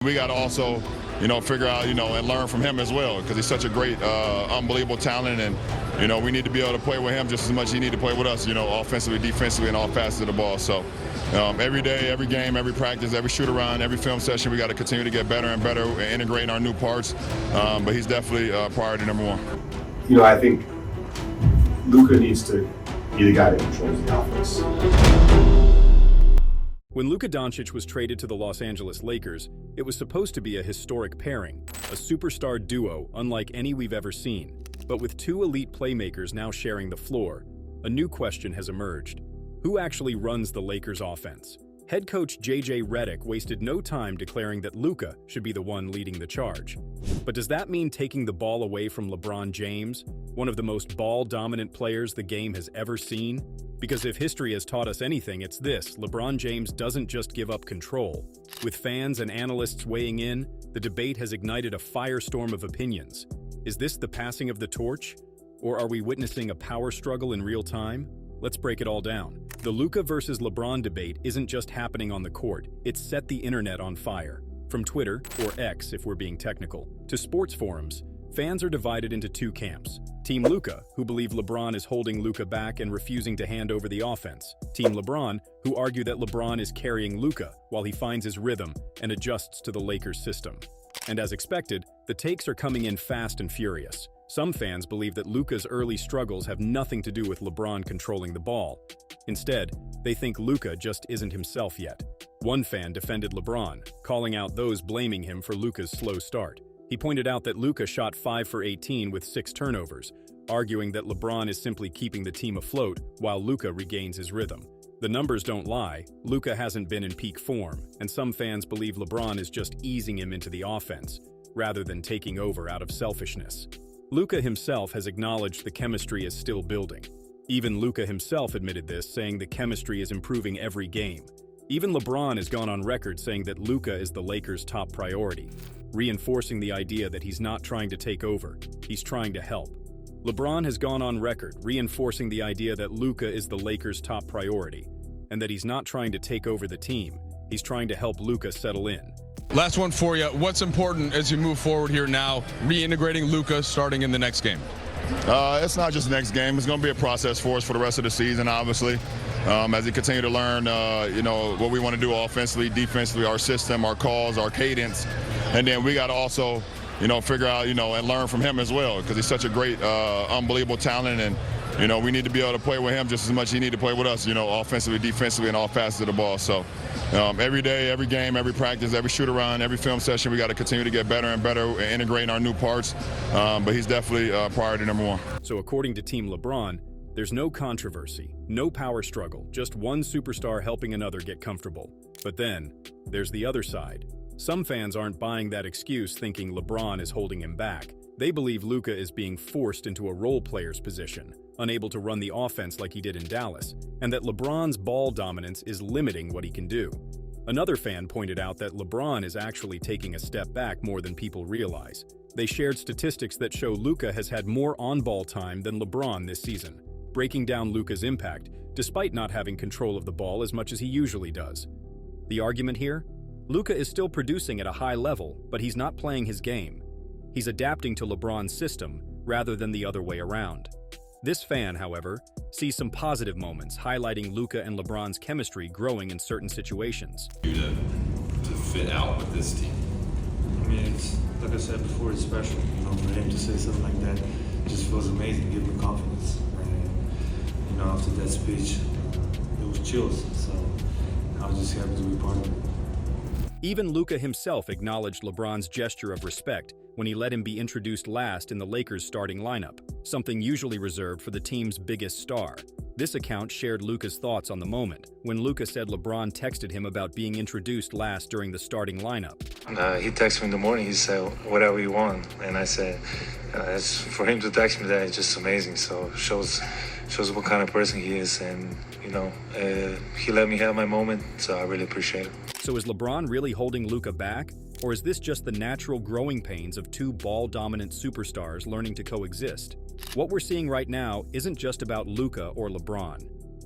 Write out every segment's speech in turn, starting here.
We got to also, figure out, and learn from him as well, because he's such a great, unbelievable talent, and, we need to be able to play with him just as much as he need to play with us, offensively, defensively, and all facets of the ball. So every day, every game, every practice, every shoot around, every film session, we got to continue to get better and better and integrating our new parts. But he's definitely priority number one. I think Luka needs to be the guy that controls the offense. When Luka Doncic was traded to the Los Angeles Lakers, it was supposed to be a historic pairing, a superstar duo unlike any we've ever seen. But with two elite playmakers now sharing the floor, a new question has emerged. Who actually runs the Lakers' offense? Head coach Redick wasted no time declaring that Luka should be the one leading the charge. But does that mean taking the ball away from LeBron James, one of the most ball-dominant players the game has ever seen? Because if history has taught us anything, it's this: LeBron James doesn't just give up control. With fans and analysts weighing in, the debate has ignited a firestorm of opinions. Is this the passing of the torch? Or are we witnessing a power struggle in real time? Let's break it all down. The Luka versus LeBron debate isn't just happening on the court, it's set the internet on fire. From Twitter, or X if we're being technical, to sports forums, fans are divided into two camps. Team Luka, who believe LeBron is holding Luka back and refusing to hand over the offense. Team LeBron, who argue that LeBron is carrying Luka while he finds his rhythm and adjusts to the Lakers' system. And as expected, the takes are coming in fast and furious. Some fans believe that Luka's early struggles have nothing to do with LeBron controlling the ball. Instead, they think Luka just isn't himself yet. One fan defended LeBron, calling out those blaming him for Luka's slow start. He pointed out that Luka shot 5 for 18 with 6 turnovers, arguing that LeBron is simply keeping the team afloat while Luka regains his rhythm. The numbers don't lie. Luka hasn't been in peak form, and some fans believe LeBron is just easing him into the offense, rather than taking over out of selfishness. Luka himself has acknowledged the chemistry is still building. Even Luka himself admitted this, saying the chemistry is improving every game. Even LeBron has gone on record saying that Luka is the Lakers' top priority, reinforcing the idea that he's not trying to take over, he's trying to help. LeBron has gone on record reinforcing the idea that Luka is the Lakers' top priority, and that he's not trying to take over the team, he's trying to help Luka settle in. Last one for you. What's important as you move forward here now, reintegrating Luka starting in the next game? It's not just the next game. It's going to be a process for us for the rest of the season, obviously. As we continue to learn, what we want to do offensively, defensively, our system, our calls, our cadence. And then we got to also, figure out, and learn from him as well, because he's such a great, unbelievable talent. And, we need to be able to play with him just as much as he need to play with us, offensively, defensively, and all facets of the ball. So every day, every game, every practice, every shoot around, every film session, we got to continue to get better and better and integrating our new parts. But he's definitely priority number one. So according to Team LeBron, there's no controversy, no power struggle, just one superstar helping another get comfortable. But then, there's the other side. Some fans aren't buying that excuse, thinking LeBron is holding him back. They believe Luka is being forced into a role player's position, unable to run the offense like he did in Dallas, and that LeBron's ball dominance is limiting what he can do. Another fan pointed out that LeBron is actually taking a step back more than people realize. They shared statistics that show Luka has had more on-ball time than LeBron this season, breaking down Luka's impact, despite not having control of the ball as much as he usually does. The argument here? Luka is still producing at a high level, but he's not playing his game. He's adapting to LeBron's system, rather than the other way around. This fan, however, sees some positive moments, highlighting Luka and LeBron's chemistry growing in certain situations. To fit out with this team. I mean, it's, like I said before, it's special. For him to say something like that, it just feels amazing, give me confidence. And, after that speech, it was chills. So I was just happy to be part of it. Even Luka himself acknowledged LeBron's gesture of respect when he let him be introduced last in the Lakers' starting lineup, something usually reserved for the team's biggest star. This account shared Luka's thoughts on the moment, when Luka said LeBron texted him about being introduced last during the starting lineup. He texted me in the morning, he said, whatever you want. And I said, for him to text me that, it's just amazing. So shows what kind of person he is. And, he let me have my moment, so I really appreciate it. So is LeBron really holding Luka back? Or is this just the natural growing pains of two ball-dominant superstars learning to coexist? What we're seeing right now isn't just about Luka or LeBron.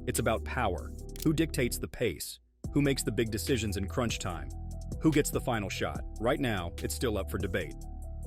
It's about power. Who dictates the pace? Who makes the big decisions in crunch time? Who gets the final shot? Right now, it's still up for debate.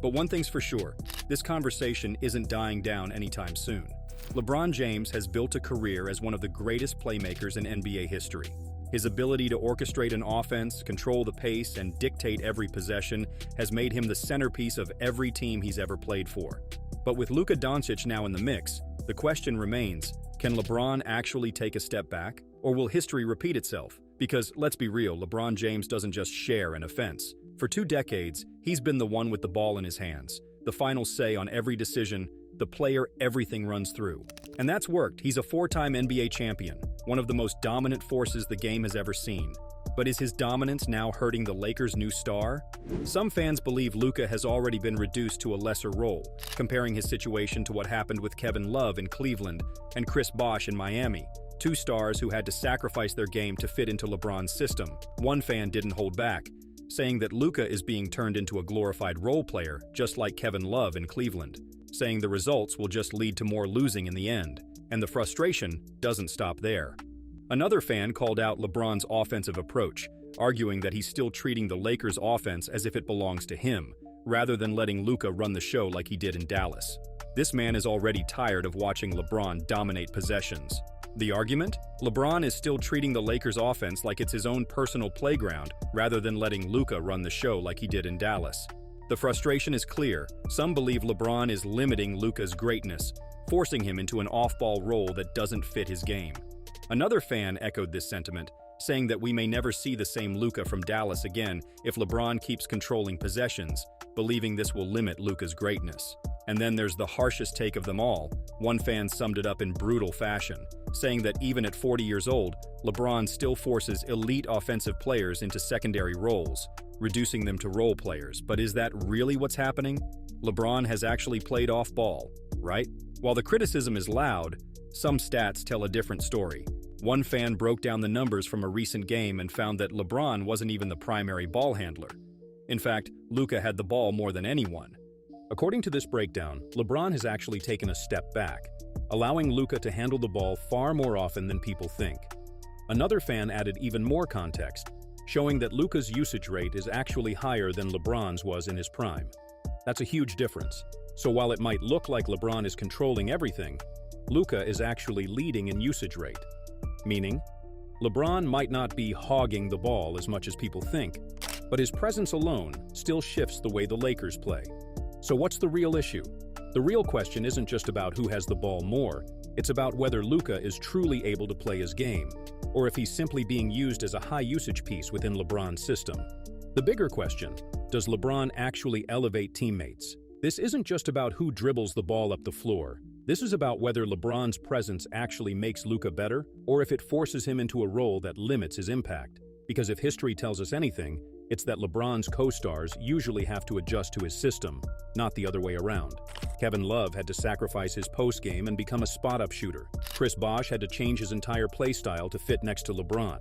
But one thing's for sure, this conversation isn't dying down anytime soon. LeBron James has built a career as one of the greatest playmakers in NBA history. His ability to orchestrate an offense, control the pace, and dictate every possession has made him the centerpiece of every team he's ever played for. But with Luka Doncic now in the mix, the question remains, can LeBron actually take a step back? Or will history repeat itself? Because, let's be real, LeBron James doesn't just share an offense. For 2 decades, he's been the one with the ball in his hands, the final say on every decision, the player everything runs through. And that's worked. He's a 4-time NBA champion, one of the most dominant forces the game has ever seen. But is his dominance now hurting the Lakers' new star? Some fans believe Luka has already been reduced to a lesser role, comparing his situation to what happened with Kevin Love in Cleveland and Chris Bosh in Miami, 2 stars who had to sacrifice their game to fit into LeBron's system. One fan didn't hold back, saying that Luka is being turned into a glorified role player, just like Kevin Love in Cleveland, saying the results will just lead to more losing in the end, and the frustration doesn't stop there. Another fan called out LeBron's offensive approach, arguing that he's still treating the Lakers' offense as if it belongs to him, rather than letting Luka run the show like he did in Dallas. This man is already tired of watching LeBron dominate possessions. The argument? LeBron is still treating the Lakers' offense like it's his own personal playground, rather than letting Luka run the show like he did in Dallas. The frustration is clear. Some believe LeBron is limiting Luka's greatness, forcing him into an off-ball role that doesn't fit his game. Another fan echoed this sentiment, saying that we may never see the same Luka from Dallas again if LeBron keeps controlling possessions, believing this will limit Luka's greatness. And then there's the harshest take of them all. One fan summed it up in brutal fashion, saying that even at 40 years old, LeBron still forces elite offensive players into secondary roles, reducing them to role players. But is that really what's happening? LeBron has actually played off-ball, right? While the criticism is loud, some stats tell a different story. One fan broke down the numbers from a recent game and found that LeBron wasn't even the primary ball handler. In fact, Luka had the ball more than anyone. According to this breakdown, LeBron has actually taken a step back, allowing Luka to handle the ball far more often than people think. Another fan added even more context, showing that Luka's usage rate is actually higher than LeBron's was in his prime. That's a huge difference. So while it might look like LeBron is controlling everything, Luka is actually leading in usage rate. Meaning, LeBron might not be hogging the ball as much as people think, but his presence alone still shifts the way the Lakers play. So what's the real issue? The real question isn't just about who has the ball more, it's about whether Luka is truly able to play his game, or if he's simply being used as a high-usage piece within LeBron's system. The bigger question, does LeBron actually elevate teammates? This isn't just about who dribbles the ball up the floor. This is about whether LeBron's presence actually makes Luka better, or if it forces him into a role that limits his impact. Because if history tells us anything, it's that LeBron's co-stars usually have to adjust to his system, not the other way around. Kevin Love had to sacrifice his post-game and become a spot-up shooter. Chris Bosh had to change his entire play style to fit next to LeBron.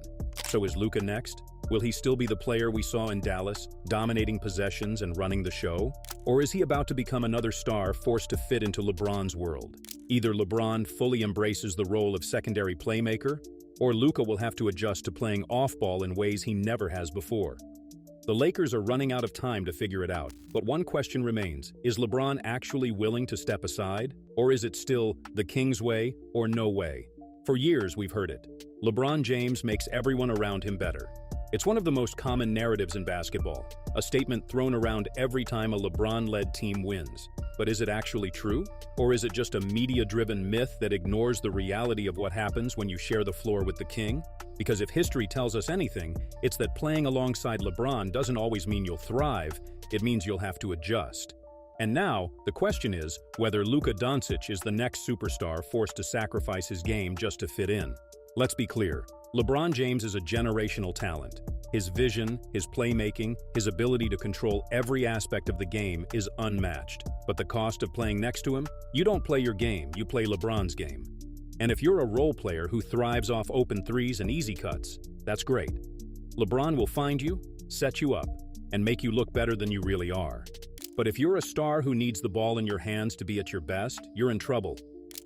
So is Luka next? Will he still be the player we saw in Dallas, dominating possessions and running the show? Or is he about to become another star forced to fit into LeBron's world? Either LeBron fully embraces the role of secondary playmaker, or Luka will have to adjust to playing off-ball in ways he never has before. The Lakers are running out of time to figure it out, but one question remains. Is LeBron actually willing to step aside? Or is it still the King's way or no way? For years we've heard it. LeBron James makes everyone around him better. It's one of the most common narratives in basketball, a statement thrown around every time a LeBron-led team wins. But is it actually true? Or is it just a media-driven myth that ignores the reality of what happens when you share the floor with the king? Because if history tells us anything, it's that playing alongside LeBron doesn't always mean you'll thrive, it means you'll have to adjust. And now, the question is whether Luka Doncic is the next superstar forced to sacrifice his game just to fit in. Let's be clear, LeBron James is a generational talent. His vision, his playmaking, his ability to control every aspect of the game is unmatched. But the cost of playing next to him? You don't play your game, you play LeBron's game. And if you're a role player who thrives off open threes and easy cuts, that's great. LeBron will find you, set you up, and make you look better than you really are. But if you're a star who needs the ball in your hands to be at your best, you're in trouble.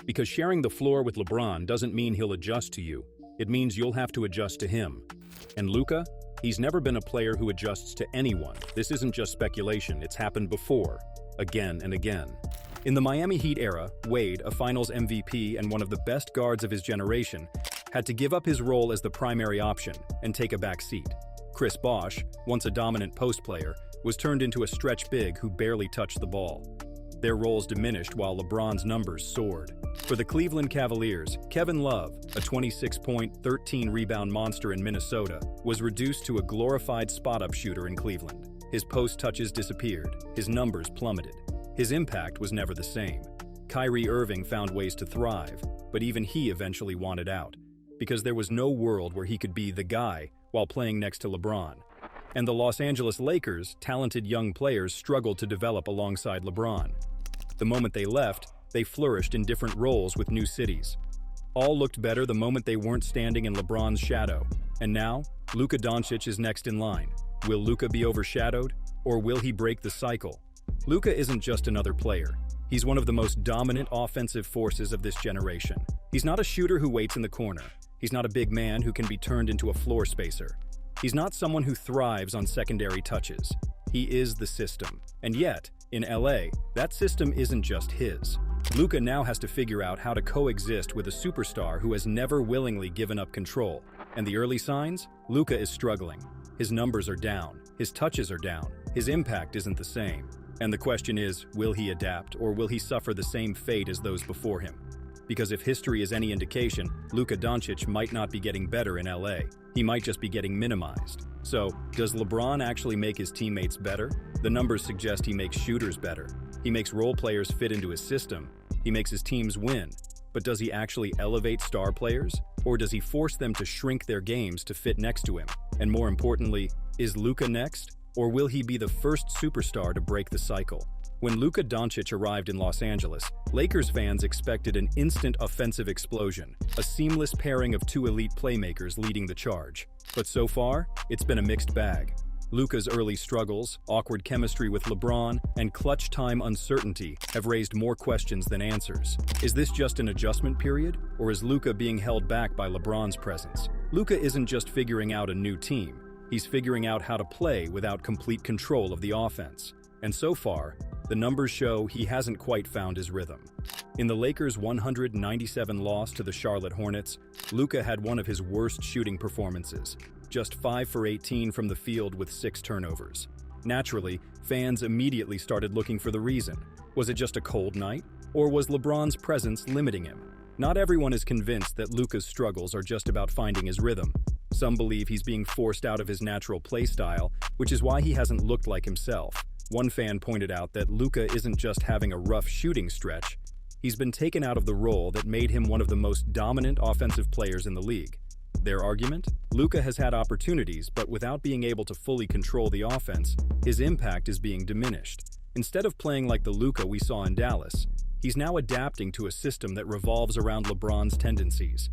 Because sharing the floor with LeBron doesn't mean he'll adjust to you. It means you'll have to adjust to him. And Luka? He's never been a player who adjusts to anyone. This isn't just speculation, it's happened before, again and again. In the Miami Heat era, Wade, a finals MVP and one of the best guards of his generation, had to give up his role as the primary option and take a back seat. Chris Bosh, once a dominant post player, was turned into a stretch big who barely touched the ball. Their roles diminished while LeBron's numbers soared. For the Cleveland Cavaliers, Kevin Love, a 26-point, 13-rebound monster in Minnesota, was reduced to a glorified spot-up shooter in Cleveland. His post touches disappeared, his numbers plummeted. His impact was never the same. Kyrie Irving found ways to thrive, but even he eventually wanted out, because there was no world where he could be the guy while playing next to LeBron. And the Los Angeles Lakers' talented young players struggled to develop alongside LeBron. The moment they left, they flourished in different roles with new cities. All looked better the moment they weren't standing in LeBron's shadow. And now, Luka Doncic is next in line. Will Luka be overshadowed, or will he break the cycle? Luka isn't just another player. He's one of the most dominant offensive forces of this generation. He's not a shooter who waits in the corner. He's not a big man who can be turned into a floor spacer. He's not someone who thrives on secondary touches. He is the system. And yet, in LA, that system isn't just his. Luka now has to figure out how to coexist with a superstar who has never willingly given up control. And the early signs? Luka is struggling. His numbers are down. His touches are down. His impact isn't the same. And the question is, will he adapt, or will he suffer the same fate as those before him? Because if history is any indication, Luka Doncic might not be getting better in LA. He might just be getting minimized. So, does LeBron actually make his teammates better? The numbers suggest he makes shooters better. He makes role players fit into his system. He makes his teams win. But does he actually elevate star players? Or does he force them to shrink their games to fit next to him? And more importantly, is Luka next? Or will he be the first superstar to break the cycle? When Luka Doncic arrived in Los Angeles, Lakers fans expected an instant offensive explosion, a seamless pairing of two elite playmakers leading the charge. But so far, it's been a mixed bag. Luka's early struggles, awkward chemistry with LeBron, and clutch time uncertainty have raised more questions than answers. Is this just an adjustment period, or is Luka being held back by LeBron's presence? Luka isn't just figuring out a new team, he's figuring out how to play without complete control of the offense. And so far, the numbers show he hasn't quite found his rhythm. In the Lakers' 197 loss to the Charlotte Hornets, Luka had one of his worst shooting performances, just 5 for 18 from the field with 6 turnovers. Naturally, fans immediately started looking for the reason. Was it just a cold night? Or was LeBron's presence limiting him? Not everyone is convinced that Luka's struggles are just about finding his rhythm. Some believe he's being forced out of his natural play style, which is why he hasn't looked like himself. One fan pointed out that Luka isn't just having a rough shooting stretch, he's been taken out of the role that made him one of the most dominant offensive players in the league. Their argument? Luka has had opportunities, but without being able to fully control the offense, his impact is being diminished. Instead of playing like the Luka we saw in Dallas, he's now adapting to a system that revolves around LeBron's tendencies.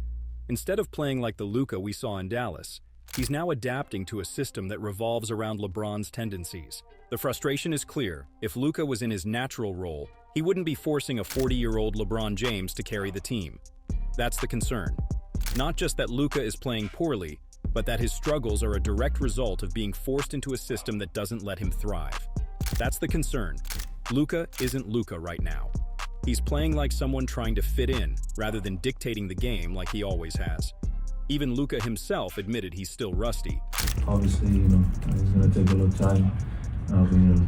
Instead of playing like the Luka we saw in Dallas, he's now adapting to a system that revolves around LeBron's tendencies. The frustration is clear. If Luka was in his natural role, he wouldn't be forcing a 40-year-old LeBron James to carry the team. That's the concern. Not just that Luka is playing poorly, but that his struggles are a direct result of being forced into a system that doesn't let him thrive. That's the concern. Luka isn't Luka right now. He's playing like someone trying to fit in, rather than dictating the game like he always has. Even Luka himself admitted he's still rusty. Obviously, it's going to take a little time.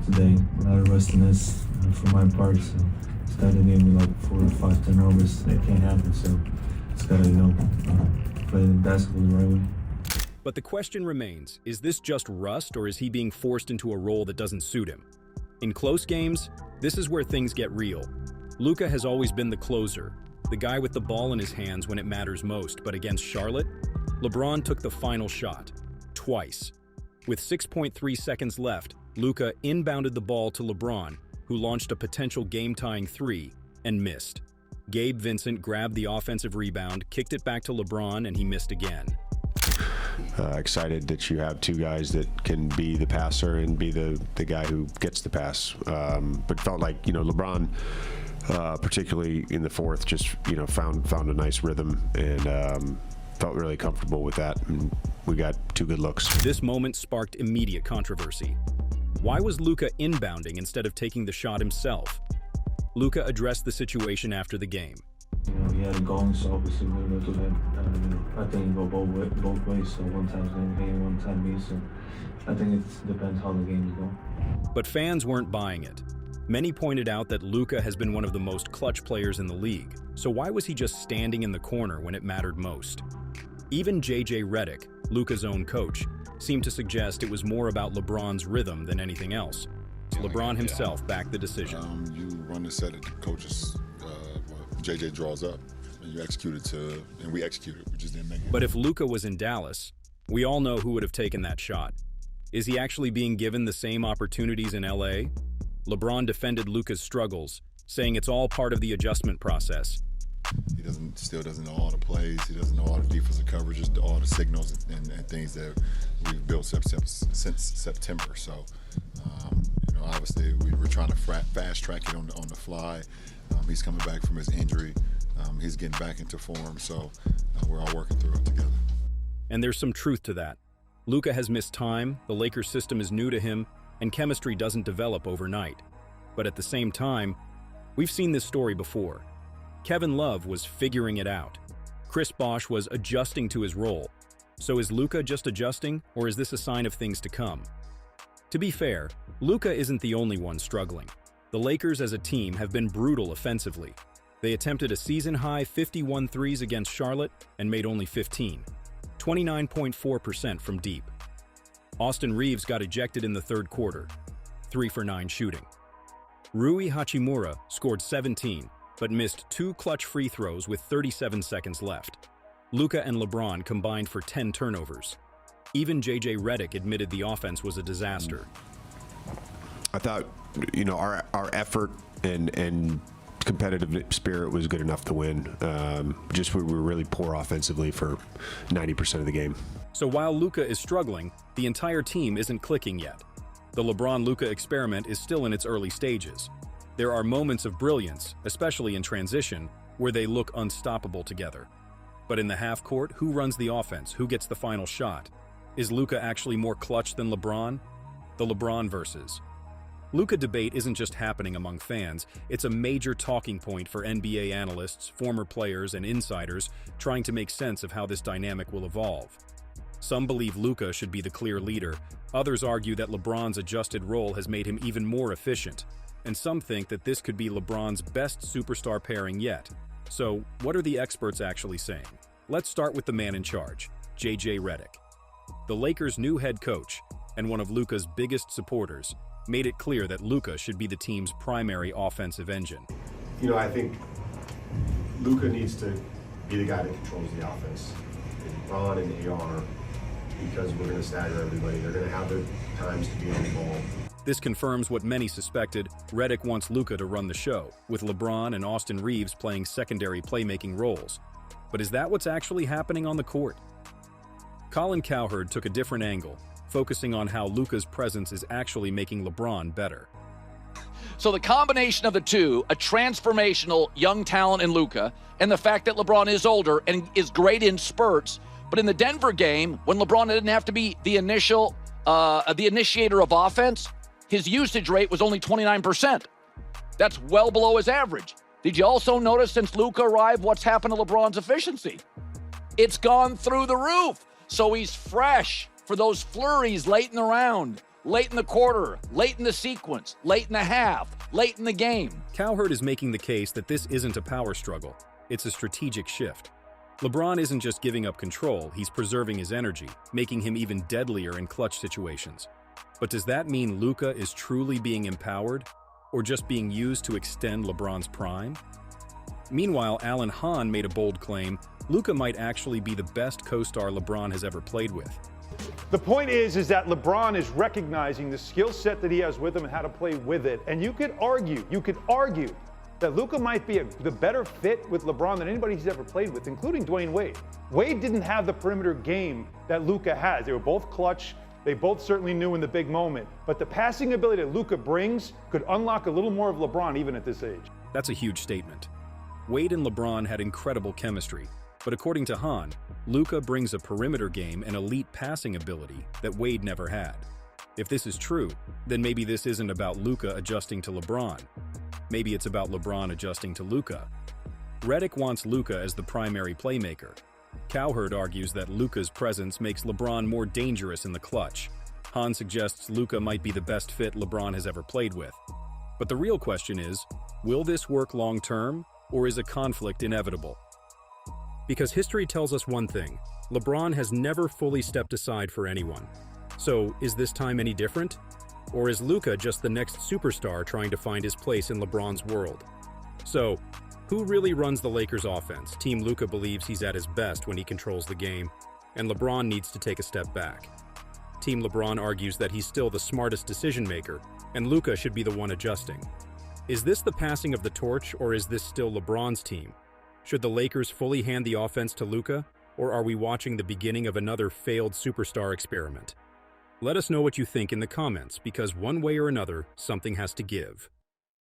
Today, a lot of rustiness for my part. So started game with like 4 or 5 turnovers. That can't happen. So it's got to, play the basketball the right way. But the question remains, is this just rust, or is he being forced into a role that doesn't suit him? In close games, this is where things get real. Luka has always been the closer, the guy with the ball in his hands when it matters most, but against Charlotte, LeBron took the final shot, twice. With 6.3 seconds left, Luka inbounded the ball to LeBron, who launched a potential game-tying 3 and missed. Gabe Vincent grabbed the offensive rebound, kicked it back to LeBron, and he missed again. Excited that you have 2 guys that can be the passer and be the guy who gets the pass. But felt like, LeBron, particularly in the fourth, just, found a nice rhythm and felt really comfortable with that, and we got 2 good looks. This moment sparked immediate controversy. Why was Luka inbounding instead of taking the shot himself? Luka addressed the situation after the game. He had it going, so obviously we're going to do that. I think it go both ways. So one time's going to him, one time me. So I think it depends how the games go. But fans weren't buying it. Many pointed out that Luka has been one of the most clutch players in the league, so why was he just standing in the corner when it mattered most? Even Redick, Luka's own coach, seemed to suggest it was more about LeBron's rhythm than anything else. LeBron himself backed the decision. You run the set that the coaches, JJ draws up, and you execute it and we executed it. We just didn't make it. But if Luka was in Dallas, we all know who would have taken that shot. Is he actually being given the same opportunities in LA? LeBron defended Luka's struggles, saying it's all part of the adjustment process. He still doesn't know all the plays. He doesn't know all the defensive coverages, all the signals and things that we've built since September. So, obviously we're trying to fast track it on the fly. He's coming back from his injury. He's getting back into form. So we're all working through it together. And there's some truth to that. Luka has missed time, the Lakers system is new to him, and chemistry doesn't develop overnight. But at the same time, we've seen this story before. Kevin Love was figuring it out. Chris Bosh was adjusting to his role. So is Luka just adjusting, or is this a sign of things to come? To be fair, Luka isn't the only one struggling. The Lakers as a team have been brutal offensively. They attempted a season-high 51 threes against Charlotte and made only 15, 29.4% from deep. Austin Reeves got ejected in the third quarter, 3 for 9 shooting. Rui Hachimura scored 17, but missed 2 clutch free throws with 37 seconds left. Luka and LeBron combined for 10 turnovers. Even Redick admitted the offense was a disaster. I thought, our effort and competitive spirit was good enough to win. We were really poor offensively for 90% of the game. So while Luka is struggling, the entire team isn't clicking yet. The LeBron-Luka experiment is still in its early stages. There are moments of brilliance, especially in transition, where they look unstoppable together. But in the half court, who runs the offense? Who gets the final shot? Is Luka actually more clutch than LeBron? The LeBron versus. Luka debate isn't just happening among fans, it's a major talking point for NBA analysts, former players, and insiders trying to make sense of how this dynamic will evolve. Some believe Luka should be the clear leader, others argue that LeBron's adjusted role has made him even more efficient, and some think that this could be LeBron's best superstar pairing yet. So, what are the experts actually saying? Let's start with the man in charge, Redick. The Lakers' new head coach, and one of Luka's biggest supporters, made it clear that Luka should be the team's primary offensive engine. I think Luka needs to be the guy that controls the offense. LeBron and AR, because we're going to stagger everybody. They're going to have their times to be on the ball. This confirms what many suspected. Redick wants Luka to run the show, with LeBron and Austin Reeves playing secondary playmaking roles. But is that what's actually happening on the court? Colin Cowherd took a different angle, focusing on how Luka's presence is actually making LeBron better. So the combination of the two, a transformational young talent in Luka, and the fact that LeBron is older and is great in spurts, but in the Denver game, when LeBron didn't have to be the initiator of offense, his usage rate was only 29%. That's well below his average. Did you also notice since Luka arrived what's happened to LeBron's efficiency? It's gone through the roof. So he's fresh for those flurries late in the round, late in the quarter, late in the sequence, late in the half, late in the game. Cowherd is making the case that this isn't a power struggle, it's a strategic shift. LeBron isn't just giving up control, he's preserving his energy, making him even deadlier in clutch situations. But does that mean Luka is truly being empowered, or just being used to extend LeBron's prime? Meanwhile, Alan Hahn made a bold claim, Luka might actually be the best co-star LeBron has ever played with. The point is that LeBron is recognizing the skill set that he has with him and how to play with it. And you could argue that Luka might be the better fit with LeBron than anybody he's ever played with, including Dwayne Wade. Wade didn't have the perimeter game that Luka has. They were both clutch. They both certainly knew in the big moment. But the passing ability that Luka brings could unlock a little more of LeBron even at this age. That's a huge statement. Wade and LeBron had incredible chemistry, But according to Hahn, Luca brings a perimeter game and elite passing ability that Wade never had. If this is true, then maybe this isn't about Luca adjusting to LeBron. Maybe it's about LeBron adjusting to Luca. Redick wants Luca as the primary playmaker. Cowherd argues that Luca's presence makes LeBron more dangerous in the clutch. Hahn suggests Luca might be the best fit LeBron has ever played with. But the real question is, will this work long-term, or is a conflict inevitable? Because history tells us one thing: LeBron has never fully stepped aside for anyone. So, is this time any different? Or is Luca just the next superstar trying to find his place in LeBron's world? So, who really runs the Lakers' offense? Team Luca believes he's at his best when he controls the game, and LeBron needs to take a step back. Team LeBron argues that he's still the smartest decision-maker, and Luca should be the one adjusting. Is this the passing of the torch, or is this still LeBron's team? Should the Lakers fully hand the offense to Luca, or are we watching the beginning of another failed superstar experiment? Let us know what you think in the comments, because one way or another, something has to give.